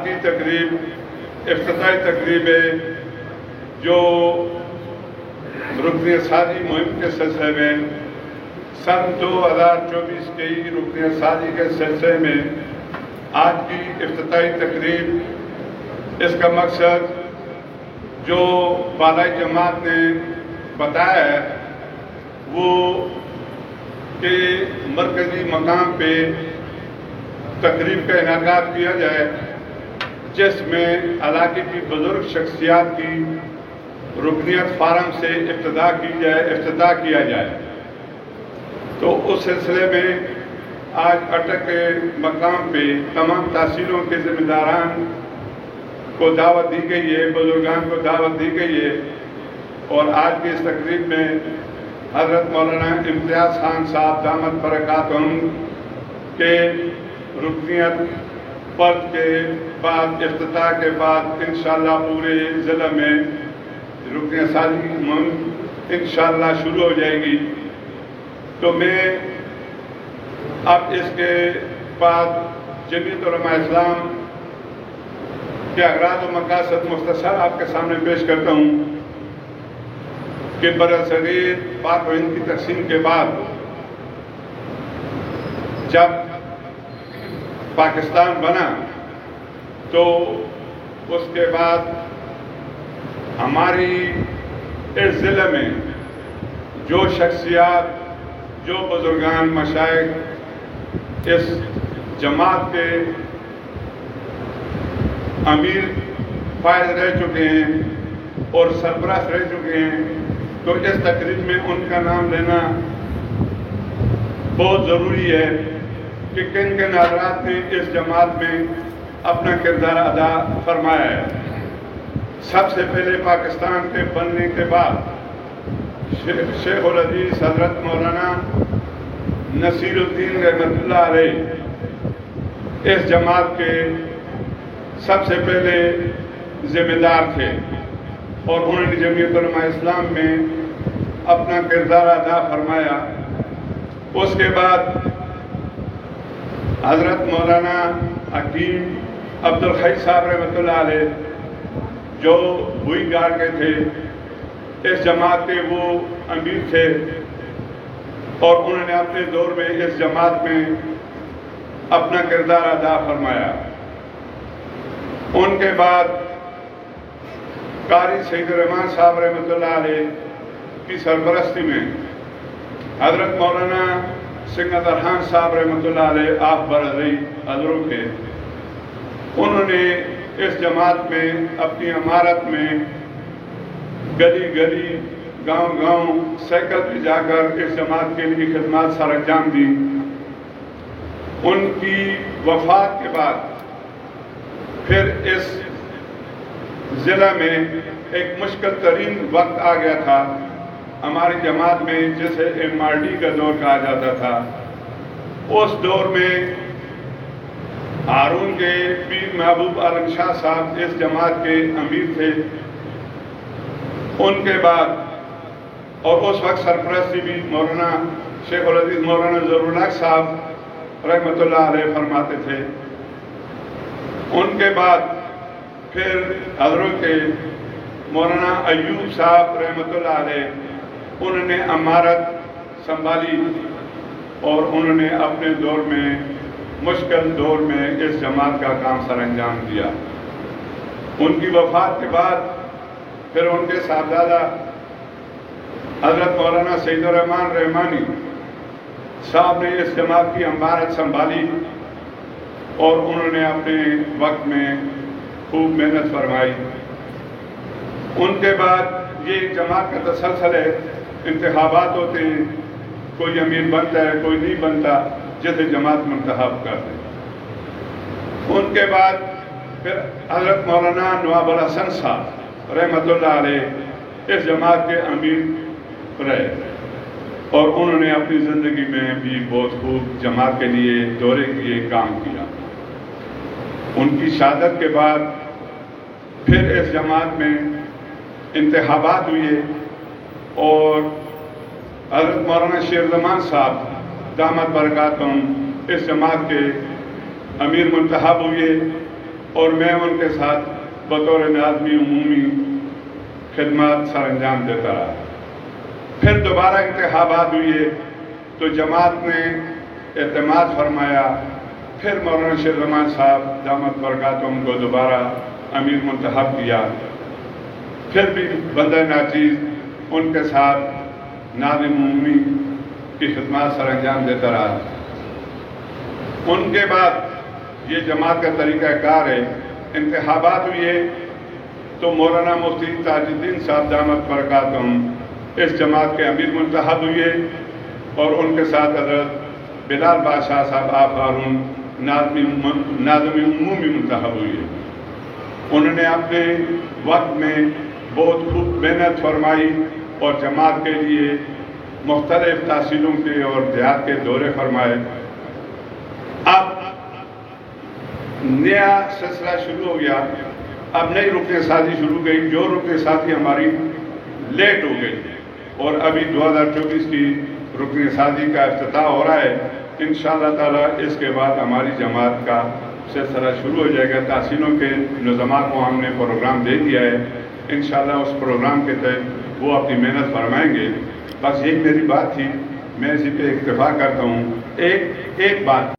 کی تقریب افتتاحی تقریب ہے جو رکنیت سازی مہم کے سلسلے میں سن 2024 کی رکنیت سازی کے سلسلے میں آج کی افتتاحی تقریب، اس کا مقصد جو بالائی جماعت نے بتایا ہے وہ کہ مرکزی مقام پہ تقریب کا انعقاد کیا جائے جس میں علاقے کی بزرگ شخصیات کی رکنیت فارم سے افتتاح کیا جائے۔ تو اس سلسلے میں آج اٹک کے مقام پہ تمام تحصیلوں کے ذمہ داران کو دعوت دی گئی ہے، بزرگان کو دعوت دی گئی ہے، اور آج کی اس تقریب میں حضرت مولانا امتیاز خان صاحب دامت برکاتہم کے رکنیت فرض کے بعد، افتتاح کے بعد انشاءاللہ پورے ضلع میں رکنیت سازی کی مہم انشاءاللہ شروع ہو جائے گی۔ تو میں اب اس کے بعد جمعیت علماء اسلام کے اغراض و مقاصد مختصر آپ کے سامنے پیش کرتا ہوں کہ برصغیر پاک و ہند کی تقسیم کے بعد جب پاکستان بنا تو اس کے بعد ہماری اس ضلع میں جو شخصیات، جو بزرگان مشائخ اس جماعت کے امیر فائز رہ چکے ہیں اور سربراہ رہ چکے ہیں، تو اس تقریب میں ان کا نام لینا بہت ضروری ہے کہ کن کن حضرات نے اس جماعت میں اپنا کردار ادا فرمایا ہے۔ سب سے پہلے پاکستان کے بننے کے بعد شیخ العزیز حضرت مولانا نصیر الدین رحمۃ اللہ علیہ اس جماعت کے سب سے پہلے ذمہ دار تھے، اور انہوں نے جمعیت علماء اسلام میں اپنا کردار ادا فرمایا۔ اس کے بعد حضرت مولانا حکیم عبدالحی صاحب رحمۃ اللہ علیہ جو بھوئی گار کے تھے، اس جماعت کے وہ امیر تھے، اور انہوں نے اپنے دور میں اس جماعت میں اپنا کردار ادا فرمایا۔ ان کے بعد قاری سید الرحمان صاحب رحمۃ اللہ علیہ کی سرپرستی میں حضرت مولانا سنگت ارحان صاحب رحمۃ اللہ علیہ آپ برادری حضروں کے، انہوں نے اس جماعت میں اپنی عمارت میں گلی گلی، گاؤں گاؤں سائیکل پہ جا کر اس جماعت کے لیے خدمات سر انجام دی۔ ان کی وفات کے بعد پھر اس ضلع میں ایک مشکل ترین وقت آ گیا تھا ہماری جماعت میں، جسے MRD کا دور کہا جاتا تھا۔ اس دور میں ہارون کے پیر محبوب عالم شاہ صاحب اس جماعت کے امیر تھے۔ ان کے بعد اور اس وقت سرپرستی بھی مولانا شیخ العزیز مولانا ظہور الحق صاحب رحمۃ اللہ علیہ فرماتے تھے۔ ان کے بعد پھر حضرت کے مولانا ایوب صاحب رحمۃ اللہ علیہ، انہوں نے عمارت سنبھالی، اور انہوں نے اپنے دور میں مشکل دور میں اس جماعت کا کام سر انجام دیا۔ ان کی وفات کے بعد پھر ان کے صاحبزادہ حضرت مولانا سید الرحمان رحمانی صاحب نے اس جماعت کی عمارت سنبھالی، اور انہوں نے اپنے وقت میں خوب محنت فرمائی۔ ان کے بعد یہ جماعت کا تسلسل ہے، انتخابات ہوتے ہیں، کوئی امیر بنتا ہے، کوئی نہیں بنتا، جیسے جماعت منتخب کرتے ہیں۔ ان کے بعد پھر حضرت مولانا نواب الحسن صاحب رحمۃ اللہ علیہ اس جماعت کے امیر رہے، اور انہوں نے اپنی زندگی میں بھی بہت خوب جماعت کے لیے دورے کیے، کام کیا۔ ان کی شہادت کے بعد پھر اس جماعت میں انتخابات ہوئے، اور حضرت مولانا شیر زمان صاحب دامت برکاتہم اس جماعت کے امیر منتخب ہوئے، اور میں ان کے ساتھ بطور ناظمی عمومی خدمات سر انجام دیتا رہا۔ پھر دوبارہ انتخابات ہوئے تو جماعت نے اعتماد فرمایا، پھر مولانا شیر رحمان صاحب دامت برکاتہم کو دوبارہ امیر منتخب کیا، پھر بھی بندہ ناچیز ان کے ساتھ ناظم عمومی کی خدمات سر انجام دیتا رہا۔ ان کے بعد یہ جماعت کا طریقہ کار ہے، انتخابات ہوئے تو مولانا مفتی تاج الدین صاحب دامت برکاتہم اس جماعت کے امیر منتخب ہوئے، اور ان کے ساتھ حضرت بلال بادشاہ صاحب آپ ہارون ناظم عمومی منتخب ہوئے۔ انہوں نے اپنے وقت میں بہت خوب محنت فرمائی اور جماعت کے لیے مختلف تحصیلوں کے اور دیہات کے دورے فرمائے۔ اب نیا سلسلہ شروع ہو گیا، اب نئی رکن سازی شروع گئی، جو رکن سازی ہماری لیٹ ہو گئی، اور ابھی 2024 کی رکن سازی کا افتتاح ہو رہا ہے۔ انشاءاللہ تعالیٰ اس کے بعد ہماری جماعت کا سلسلہ شروع ہو جائے گا۔ تحصیلوں کے نظامات کو ہم نے پروگرام دے دیا ہے، انشاءاللہ اس پروگرام کے تحت وہ اپنی محنت فرمائیں گے۔ بس یہی میری بات تھی، میں اسی پہ اکتفا کرتا ہوں۔ ایک بات